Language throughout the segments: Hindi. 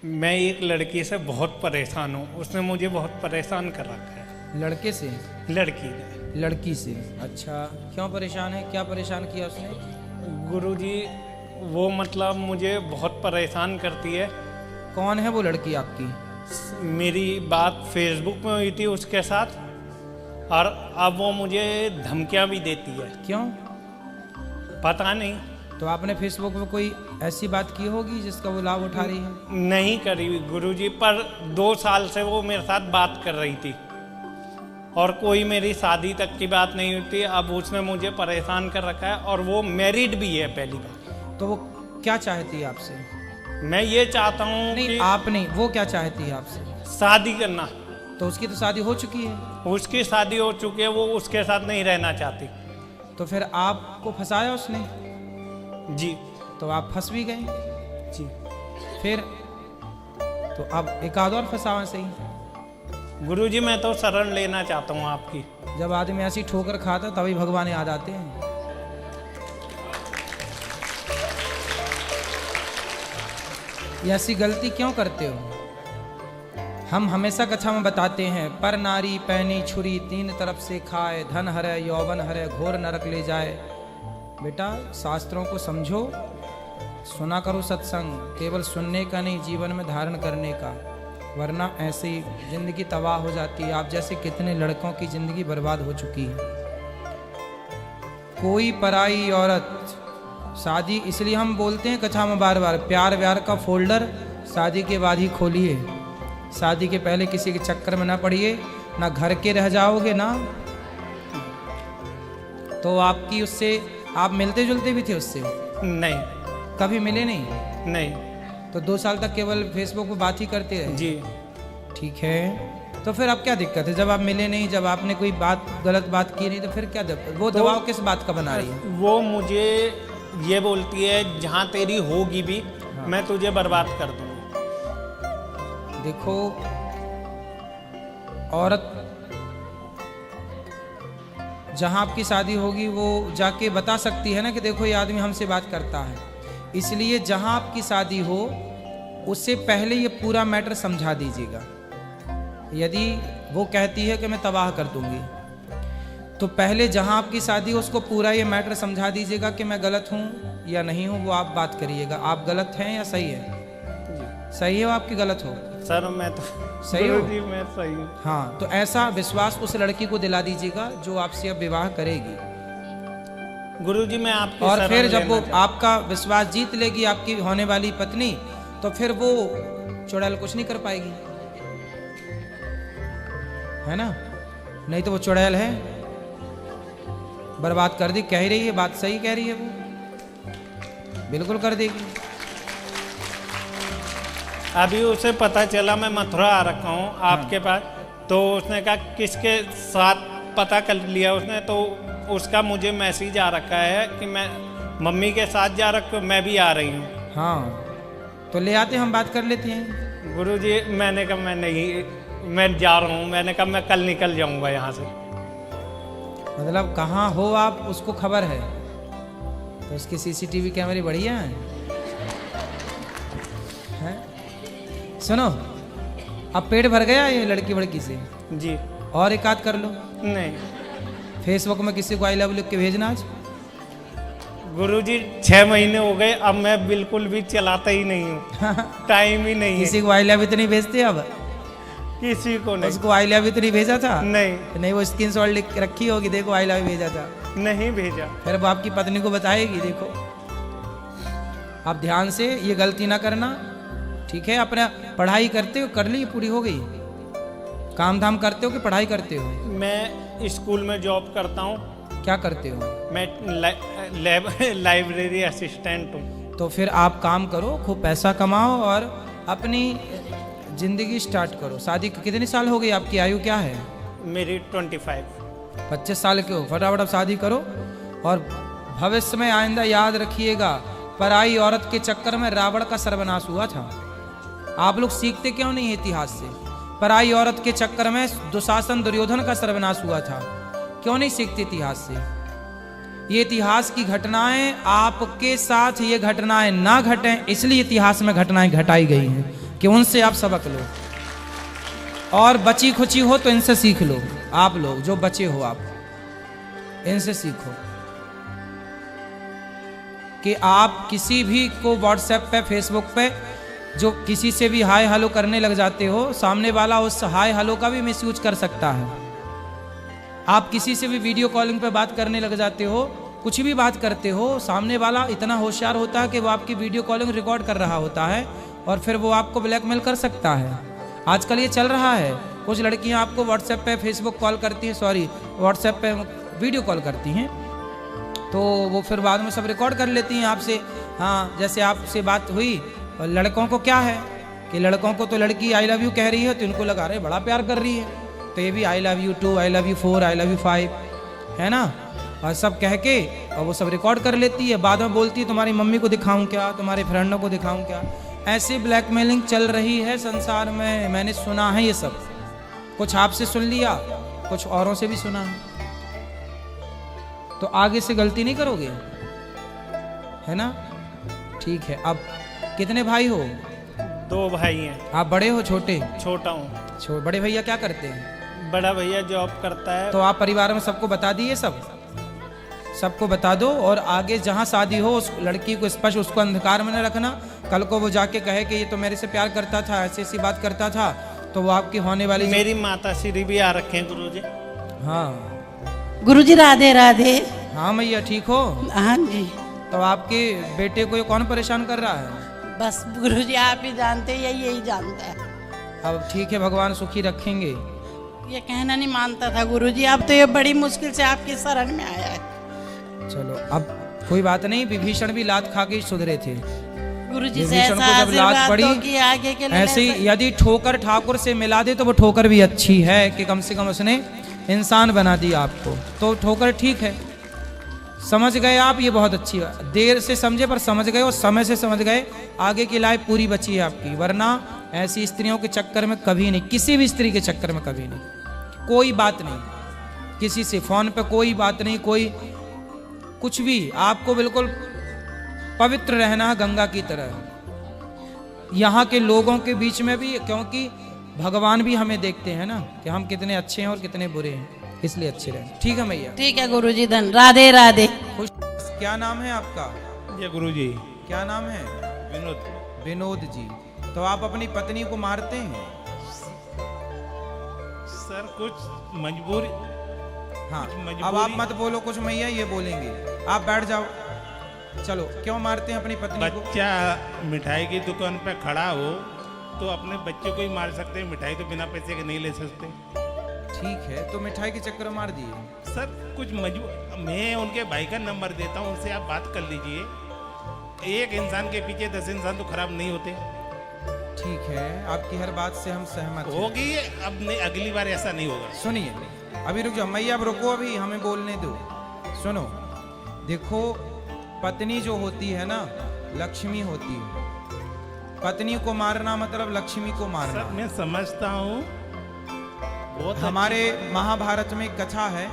मैं एक लड़की से बहुत परेशान हूँ। उसने मुझे बहुत परेशान कर रखा है। लड़के से? लड़की ने। लड़की से। अच्छा, क्यों परेशान है? क्या परेशान किया उसने? गुरुजी, वो मतलब मुझे बहुत परेशान करती है। कौन है वो लड़की आपकी? मेरी बात फेसबुक में हुई थी उसके साथ, और अब वो मुझे धमकियाँ भी देती है। क्यों? पता नहीं। तो आपने फेसबुक पे कोई ऐसी बात की होगी जिसका वो लाभ उठा रही है? नहीं करी गुरुजी, पर 2 साल से वो मेरे साथ बात कर रही थी और कोई मेरी शादी तक की बात नहीं हुई थी। अब उसने मुझे परेशान कर रखा है, और वो मैरिड भी है पहली बार। तो वो क्या चाहती है आपसे? मैं ये चाहता हूँ नहीं, कि आप नहीं, वो क्या चाहती है आपसे? शादी करना। तो उसकी तो शादी हो चुकी है। उसकी शादी हो चुकी है, वो उसके साथ नहीं रहना चाहती। तो फिर आपको फंसाया उसने? जी। तो आप फंस भी गए। जी। फिर तो अब एक आध और फंसावा सही। गुरुजी, मैं तो शरण लेना चाहता हूँ आपकी। जब आदमी ऐसी ठोकर खाता तभी भगवान याद आते हैं। ये ऐसी गलती क्यों करते हो? हम हमेशा कथा में बताते हैं, पर नारी पैनी छुरी तीन तरफ से खाए, धन हरे यौवन हरे घोर नरक ले जाए। बेटा, शास्त्रों को समझो, सुना करो सत्संग, केवल सुनने का नहीं, जीवन में धारण करने का, वरना ऐसे ही जिंदगी तबाह हो जाती है। आप जैसे कितने लड़कों की जिंदगी बर्बाद हो चुकी है। कोई पराई औरत शादी, इसलिए हम बोलते हैं कथा में बार बार, प्यार व्यार का फोल्डर शादी के बाद ही खोलिए। शादी के पहले किसी के चक्कर में ना पड़िए, ना घर के रह जाओगे ना। तो आपकी उससे, आप मिलते जुलते भी थे उससे? नहीं। कभी मिले नहीं? नहीं। तो 2 साल तक केवल फेसबुक पे बात ही करते रहे? जी। ठीक है, तो फिर अब क्या दिक्कत है? जब आप मिले नहीं, जब आपने कोई बात, गलत बात की नहीं, तो फिर क्या दिक्कत? वो तो दबाव किस बात का बना रही है? वो मुझे ये बोलती है, जहाँ तेरी होगी भी, हाँ। मैं तुझे बर्बाद कर दूंगी। देखो, औरत जहां आपकी शादी होगी वो जाके बता सकती है ना कि देखो ये आदमी हमसे बात करता है। इसलिए जहां आपकी शादी हो उससे पहले ये पूरा मैटर समझा दीजिएगा। यदि वो कहती है कि मैं तबाह कर दूंगी, तो पहले जहां आपकी शादी हो उसको पूरा ये मैटर समझा दीजिएगा कि मैं गलत हूं या नहीं हूं। वो आप बात करिएगा, आप गलत हैं या सही है? सही हो आपकी गलत हो? सर मैं तो सही हो? गुरुजी, मैं सही हूँ। हाँ, तो ऐसा विश्वास उस लड़की को दिला दीजिएगा जो आपसे अब विवाह करेगी। गुरुजी, मैं आपकी और शरण फिर जब वो लेना चाहता आपका विश्वास जीत लेगी, आपकी होने वाली पत्नी, तो फिर वो चुड़ैल कुछ नहीं कर पाएगी, है ना? नहीं तो वो चुड़ैल है, बर्बाद कर दी। कह रही है, बात सही कह रही है, वो बिल्कुल कर देगी। अभी उसे पता चला मैं मथुरा आ रखा हूँ आपके पास, तो उसने कहा किसके साथ, पता कर लिया उसने, तो उसका मुझे मैसेज आ रखा है कि मैं मम्मी के साथ जा रखा हूँ, मैं भी आ रही हूँ। हाँ, तो ले आते, हम बात कर लेते हैं। गुरुजी, मैंने कहा मैं नहीं, मैं जा रहा हूँ। मैंने कहा मैं कल निकल जाऊँगा यहाँ से। मतलब कहाँ हो आप, उसको खबर है? तो उसके सीसीटीवी कैमरे बढ़िया हैं। सुनो, अब पेट भर गया ये लड़की वड़की से? जी। और एक आध कर लो। नहीं। फेसबुक में किसी को आई लव लिख के भेजना आज। गुरुजी, 6 महीने हो गए, अब मैं बिल्कुल भी चलाता ही नहीं हूँ। टाइम ही नहीं है। किसी को आई लव तो नहीं भेजते अब? किसी को नहीं। उसको आई लव तो नहीं भेजा था? नहीं। नहीं, वो स्क्रीनशॉट लिख के रखी होगी, देखो आई लव भेजा था। नहीं भेजा। फिर वो आपकी पत्नी को बताएगी, देखो। आप ध्यान से ये गलती ना करना, ठीक है? अपना पढ़ाई करते हो, कर ली, पूरी हो गई? काम धाम करते हो कि पढ़ाई करते हो? मैं स्कूल में जॉब करता हूँ। क्या करते हो? मैं लाइब्रेरी असिस्टेंट हूँ। तो फिर आप काम करो, खूब पैसा कमाओ और अपनी जिंदगी स्टार्ट करो। शादी कितने साल हो गई? आपकी आयु क्या है? मेरी 25। 25 साल के हो? फटाफट अब शादी करो। और भविष्य में आइंदा याद रखिएगा, पराई औरत के चक्कर में रावण का सर्वनाश हुआ था। आप लोग सीखते क्यों नहीं इतिहास से? पराई औरत के चक्कर में दुशासन दुर्योधन का सर्वनाश हुआ था। क्यों नहीं सीखते इतिहास से? ये इतिहास की घटनाएं आपके साथ, ये घटनाएं ना घटें इसलिए इतिहास में घटनाएं घटाई गई हैं। कि उनसे आप सबक लो, और बची खुची हो तो इनसे सीख लो। आप लोग जो बचे हो आप इनसे सीखो कि आप किसी भी को व्हाट्सएप पे फेसबुक पे जो किसी से भी हाय हेलो करने लग जाते हो, सामने वाला उस हाय हेलो का भी मिसयूज कर सकता है। आप किसी से भी वीडियो कॉलिंग पे बात करने लग जाते हो, कुछ भी बात करते हो, सामने वाला इतना होशियार होता है कि वो आपकी वीडियो कॉलिंग रिकॉर्ड कर रहा होता है और फिर वो आपको ब्लैकमेल कर सकता है। आजकल ये चल रहा है, कुछ लड़कियां आपको व्हाट्सएप पे फेसबुक कॉल करती हैं, सॉरी व्हाट्सएप पे वीडियो कॉल करती हैं, तो वो फिर बाद में सब रिकॉर्ड कर लेती हैं आपसे। हाँ, जैसे आपसे बात हुई, और लड़कों को क्या है कि लड़कों को तो लड़की आई लव यू कह रही है तो इनको लगा रहे बड़ा प्यार कर रही है, तो ये भी I love you 2, I love you 4, I love you 5 है ना, और सब कह के और वो सब रिकॉर्ड कर लेती है। बाद में बोलती है तुम्हारी मम्मी को दिखाऊं क्या, तुम्हारे फ्रेंडों को दिखाऊं क्या। ऐसी ब्लैकमेलिंग चल रही है संसार में, मैंने सुना है ये सब, कुछ आपसे सुन लिया, कुछ औरों से भी सुना है। तो आगे से गलती नहीं करोगे, है ना? ठीक है। अब कितने भाई हो? 2 भाई हैं। आप बड़े हो छोटे? छोटा हूँ। बड़े भैया क्या करते हैं? बड़ा भैया जॉब करता है। तो आप परिवार में सबको बता दिए, सबको बता दो, और आगे जहाँ शादी हो उस लड़की को स्पष्ट उसको अंधकार में न रखना। कल को वो जाके कहे कि ये तो मेरे से प्यार करता था, ऐसी ऐसी बात करता था, तो वो आपकी होने वाली मेरी माता श्री भी आ रखे हैं गुरुजी। हाँ गुरुजी राधे राधे। हाँ मैया ठीक हो? हाँ जी। तो आपके बेटे को ये कौन परेशान कर रहा है? बस गुरुजी आप ही जानते हैं, यही जानता है। अब ठीक है, भगवान सुखी रखेंगे। ये कहना नहीं मानता था गुरुजी, अब तो ये बड़ी मुश्किल से आपकी शरण में आया है। चलो अब कोई बात नहीं, विभीषण भी लात खा के सुधरे थे। गुरुजी से विभीषण ऐसा को जब लात आशीर्वाद पड़ी, दो कि आगे के ऐसे ही यदि ठोकर ठाकुर से मिला दे तो वो ठोकर भी अच्छी है कि कम से कम उसने इंसान बना दिया आपको, तो ठोकर ठीक है। समझ गए आप, ये बहुत अच्छी बात। देर से समझे पर समझ गए, और समय से समझ गए, आगे की लाइफ पूरी बची है आपकी। वरना ऐसी स्त्रियों के चक्कर में कभी नहीं, किसी भी स्त्री के चक्कर में कभी नहीं, कोई बात नहीं, किसी से फोन पे कोई बात नहीं, कोई कुछ भी। आपको बिल्कुल पवित्र रहना है गंगा की तरह यहाँ के लोगों के बीच में भी, क्योंकि भगवान भी हमें देखते हैं ना कि हम कितने अच्छे हैं और कितने बुरे हैं, इसलिए अच्छे रहे। ठीक है मैया? ठीक है गुरुजी, धन राधे राधे। खुश। क्या नाम है आपका? ये गुरुजी। क्या नाम है? विनोद। विनोद जी। तो आप अपनी पत्नी को मारते हैं? सर कुछ मजबूरी। हाँ, मजबूरी। अब आप मत बोलो कुछ मैया, ये बोलेंगे। आप बैठ जाओ। चलो, क्यों मारते हैं अपनी पत्नी को? बच्चा मिठाई की दुकान पे खड़ा हो तो अपने बच्चे को ही मार सकते हैं, मिठाई तो बिना पैसे के नहीं ले सकते। ठीक है, तो मिठाई के चक्कर में मार दिए। सर कुछ मैं उनके भाई का नंबर देता हूँ, उनसे आप बात कर लीजिए। एक इंसान के पीछे 10 इंसान तो खराब नहीं होते। ठीक है, आपकी हर बात से हम सहमत हैं। होगी, अब नहीं, अगली बार ऐसा नहीं होगा। सुनिए, अभी रुक जाओ मैया, अब रुको, अभी हमें बोलने दो। सुनो, देखो पत्नी जो होती है ना, लक्ष्मी होती है। पत्नी को मारना मतलब लक्ष्मी को मारना। सर मैं समझता हूँ, हमारे महाभारत में कथा है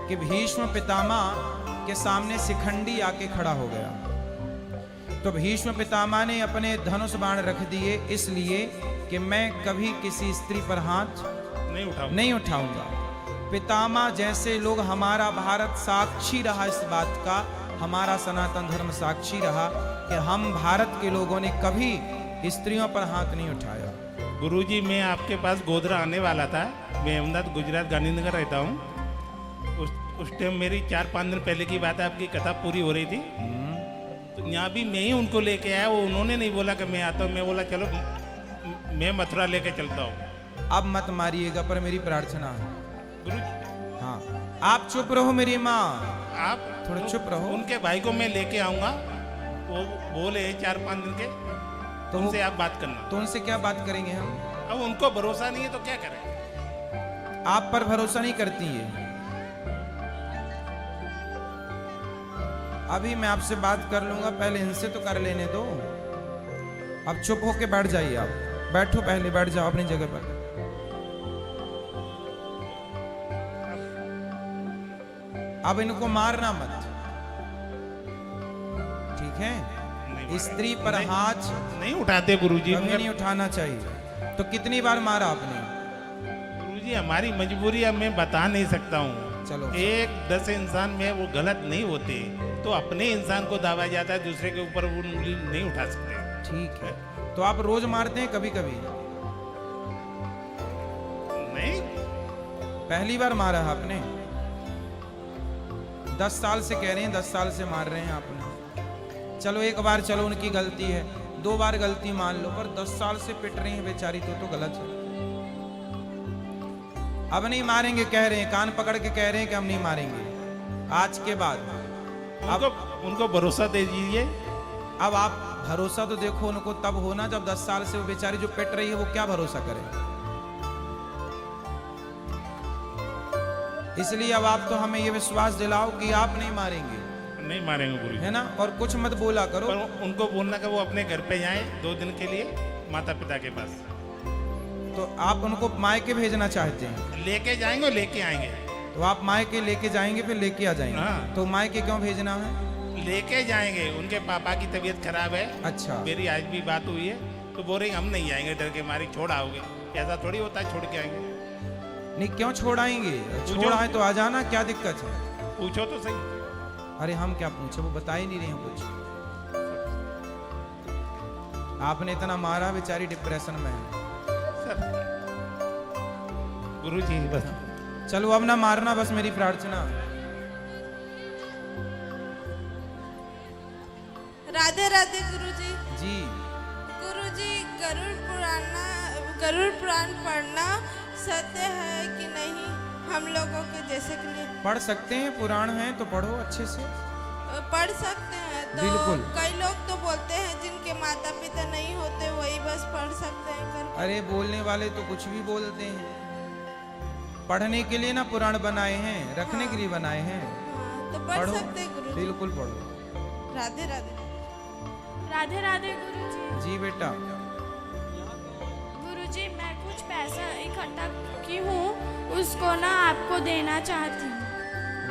कि भीष्म पितामह के सामने शिखंडी आके खड़ा हो गया, तो भीष्म पितामह ने अपने धनुष बाण रख दिए, इसलिए कि मैं कभी किसी स्त्री पर हाथ नहीं उठाऊंगा। पितामह जैसे लोग, हमारा भारत साक्षी रहा इस बात का, हमारा सनातन धर्म साक्षी रहा कि हम भारत के लोगों ने कभी स्त्रियों पर हाथ नहीं उठाया। गुरुजी मैं आपके पास गोधरा आने वाला था। मैं अहमदाबाद गुजरात गांधीनगर रहता हूँ। उस टाइम मेरी 4-5 दिन पहले की बात है, आपकी कथा पूरी हो रही थी। तो यहाँ भी मैं ही उनको लेके आया, वो उन्होंने नहीं बोला कि मैं आता हूँ, मैं बोला चलो मैं मथुरा लेके चलता हूँ। अब मत मारिएगा, पर मेरी प्रार्थना है गुरुजी। हाँ, आप चुप रहो मेरी माँ, आप थोड़ा चुप रहो। उनके भाई को मैं लेके आऊँगा, वो बोले 4-5 दिन के, तो उनसे आप बात करना। तो उनसे क्या बात करेंगे हम? अब उनको भरोसा नहीं है तो क्या करें? आप पर भरोसा नहीं करती है। अभी मैं आपसे बात कर लूंगा, पहले इनसे तो कर लेने दो। अब चुप होके बैठ जाइए, आप बैठो, पहले बैठ जाओ अपनी जगह पर। अब इनको मारना मत, ठीक है? मारा। स्त्री पर हाथ नहीं उठाते गुरुजी, कभी मगर नहीं उठाना चाहिए। तो कितनी बार मारा आपने? गुरुजी हमारी मजबूरी अब मैं बता नहीं सकता हूँ। चलो। 1-10 इंसान में वो गलत नहीं होते, तो अपने इंसान को दावा जाता है, दूसरे के ऊपर वो उंगली नहीं उठा सकते। ठीक है, तो आप रोज मारते हैं कभी कभी? नहीं, पहली बार मारा है आपने? 10 साल से कह रहे हैं, 10 साल से मार रहे हैं आपने। चलो एक बार, चलो उनकी गलती है, 2 बार गलती मान लो, पर 10 साल से पिट रही है बेचारी तो गलत है। अब नहीं मारेंगे कह रहे हैं, कान पकड़ के कह रहे हैं कि हम नहीं मारेंगे आज के बाद। उनको भरोसा दे दीजिए। अब आप भरोसा तो देखो उनको तब होना जब 10 साल से वो बेचारी जो पिट रही है वो क्या भरोसा करे। इसलिए अब आप तो हमें ये विश्वास दिलाओ कि आप नहीं मारेंगे। नहीं मारेंगे गुरुजी, है ना, और कुछ मत बोला करो। पर उनको बोलना कि वो अपने घर पे जाएं 2 दिन के लिए माता पिता के पास। तो आप उनको मायके भेजना चाहते हैं? लेके जाएंगे और लेके आएंगे। तो आप मायके लेके जाएंगे फिर लेके आ जाएंगे। हाँ। तो मायके क्यों भेजना है? लेके जाएंगे, उनके पापा की तबीयत खराब है। अच्छा। मेरी आज भी बात हुई है, तो बोल रहे हम नहीं जाएंगे, डर के मारे छोड़ आओगे। ऐसा थोड़ी होता है छोड़ के आएंगे। नहीं, क्यों छोड़ाएंगे? छोड़ आए तो आ जाना, क्या दिक्कत है? पूछो तो सही। अरे हम क्या पूछे, वो बता ही नहीं रहे हैं कुछ। आपने इतना मारा, बेचारी डिप्रेशन में है। गुरुजी बस चलो अब ना मारना, बस मेरी प्रार्थना। राधे राधे गुरुजी। जी। गुरुजी, गरुड़ पुराण पढ़ना सत्य है कि नहीं हम लोगों के जैसे के लिए? पढ़ सकते हैं, पुराण है तो पढ़ो अच्छे से। पढ़ सकते हैं तो बिल्कुल। कई लोग तो बोलते हैं जिनके माता पिता नहीं होते वही बस पढ़ सकते हैं करके। अरे बोलने वाले तो कुछ भी बोलते हैं। पढ़ने के लिए ना पुराण बनाए हैं, रखने के लिए बनाए हैं। हाँ, तो पढ़ पढ़ो, सकते हैं गुरुजी। बिल्कुल पढ़ो। राधे राधे। राधे राधे गुरुजी। जी बेटा। गुरुजी, मैं कुछ पैसा इकट्ठा की हूँ, उसको ना आपको देना चाहती हूँ।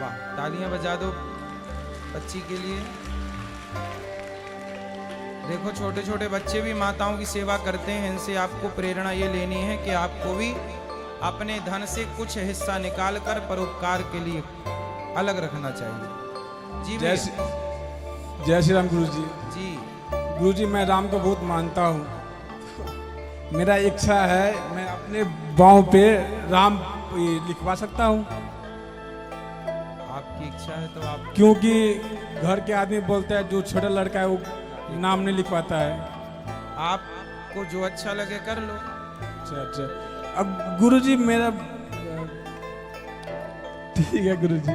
वाह, तालियां बजा दो बच्ची के लिए। देखो छोटे छोटे बच्चे भी माताओं की सेवा करते हैं, इनसे आपको प्रेरणा ये लेनी है कि आपको भी अपने धन से कुछ हिस्सा निकाल कर परोपकार के लिए अलग रखना चाहिए। जी जय श्री राम गुरुजी। जी। गुरुजी, मैं राम को बहुत मानता हूँ। मेरा इच्छा है मैं अपने बाहों पे राम लिखवा सकता हूँ। आपकी इच्छा है तो आप, क्योंकि घर के आदमी बोलते हैं जो छोटा लड़का है वो नाम नहीं लिखवाता है। आपको जो अच्छा लगे कर लो। अच्छा। अब गुरुजी मेरा ठीक है गुरुजी।